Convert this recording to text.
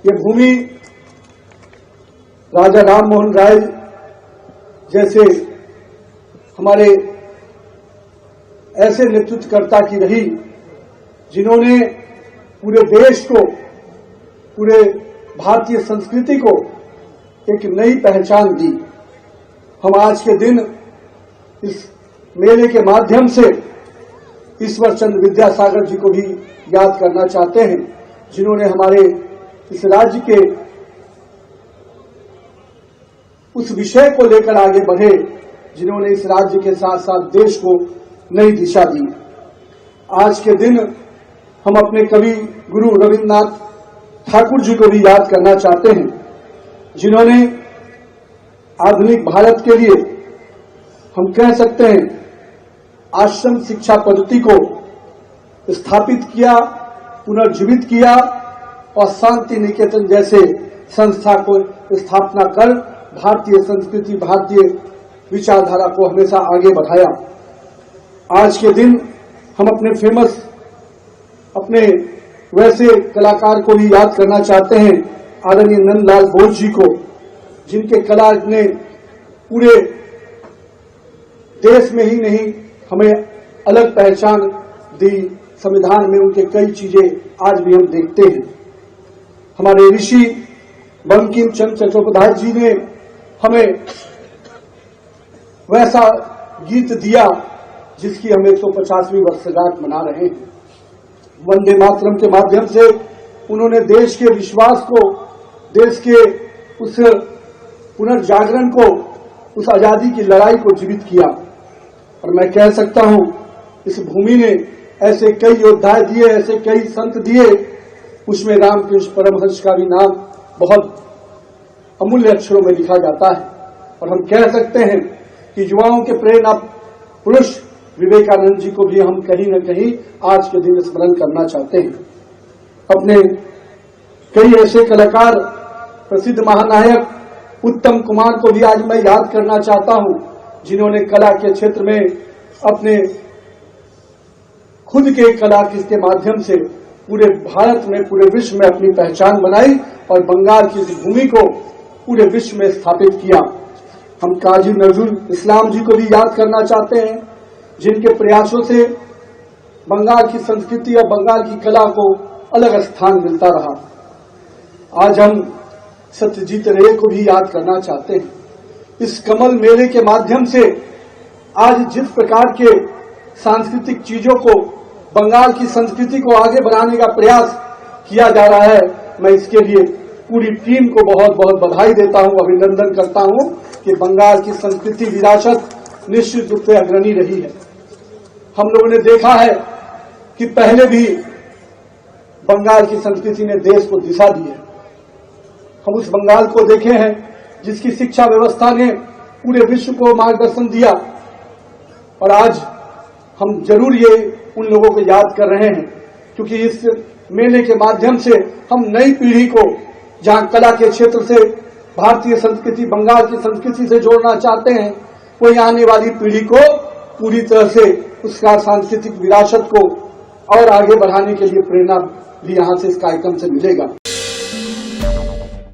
ये भूमि राजा राम मोहन राय जैसे हमारे ऐसे नेतृत्वकर्ता की रही जिन्होंने पूरे देश को, पूरे भारतीय संस्कृति को एक नई पहचान दी। हम आज के दिन इस मेले के माध्यम से ईश्वर चंद्र विद्यासागर जी को भी याद करना चाहते हैं, जिन्होंने हमारे इस राज्य के उस विषय को लेकर आगे बढ़े, जिन्होंने इस राज्य के साथ साथ देश को नई दिशा दी। आज के दिन हम अपने कवि गुरु रविन्द्रनाथ ठाकुर जी को भी याद करना चाहते हैं, जिन्होंने आधुनिक भारत के लिए हम कह सकते हैं आश्रम शिक्षा पद्धति को स्थापित किया, पुनर्जीवित किया और शांति निकेतन जैसे संस्था को स्थापना कर भारतीय संस्कृति, भारतीय विचारधारा को हमेशा आगे बढ़ाया। आज के दिन हम अपने वैसे कलाकार को भी याद करना चाहते हैं, आदरणीय नंदलाल बोस जी को, जिनके कला ने पूरे देश में ही नहीं हमें अलग पहचान दी। संविधान में उनके कई चीजें आज भी हम देखते हैं। हमारे ऋषि बंकिम चंद्र चट्टोपाध्याय जी ने हमें वैसा गीत दिया जिसकी हम 150वीं वर्षगांठ मना रहे हैं। वंदे मातरम के माध्यम से उन्होंने देश के विश्वास को, देश के उस पुनर्जागरण को, उस आजादी की लड़ाई को जीवित किया। और मैं कह सकता हूं इस भूमि ने ऐसे कई योद्धा दिए, ऐसे कई संत दिए, उसमें रामकृष्ण परमहंस का भी नाम बहुत अमूल्य अक्षरों में लिखा जाता है। और हम कह सकते हैं कि युवाओं के प्रेरणा पुरुष विवेकानंद जी को भी हम कहीं न कहीं आज के दिन स्मरण करना चाहते हैं। अपने कई ऐसे कलाकार, प्रसिद्ध महानायक उत्तम कुमार को भी आज मैं याद करना चाहता हूं, जिन्होंने कला के क्षेत्र में अपने खुद के कला के माध्यम से पूरे भारत में, पूरे विश्व में अपनी पहचान बनाई और बंगाल की इस भूमि को पूरे विश्व में स्थापित किया। हम काजी नजरुल इस्लाम जी को भी याद करना चाहते हैं, जिनके प्रयासों से बंगाल की संस्कृति और बंगाल की कला को अलग स्थान मिलता रहा। आज हम सत्यजीत रे को भी याद करना चाहते हैं। इस कमल मेले के माध्यम से आज जिस प्रकार के सांस्कृतिक चीजों को, बंगाल की संस्कृति को आगे बढ़ाने का प्रयास किया जा रहा है, मैं इसके लिए पूरी टीम को बहुत बहुत बधाई देता हूं, अभिनंदन करता हूं कि बंगाल की संस्कृति विरासत निश्चित रूप से अग्रणी रही है। हम लोगों ने देखा है कि पहले भी बंगाल की संस्कृति ने देश को दिशा दी है। हम उस बंगाल को देखे हैं जिसकी शिक्षा व्यवस्था ने पूरे विश्व को मार्गदर्शन दिया। और आज हम जरूर ये उन लोगों को याद कर रहे हैं, क्योंकि इस मेले के माध्यम से हम नई पीढ़ी को, जहां कला के क्षेत्र से भारतीय संस्कृति, बंगाल की संस्कृति से जोड़ना चाहते हैं, वही आने वाली पीढ़ी को पूरी तरह से उसका सांस्कृतिक विरासत को और आगे बढ़ाने के लिए प्रेरणा भी यहां से इस कार्यक्रम से मिलेगा।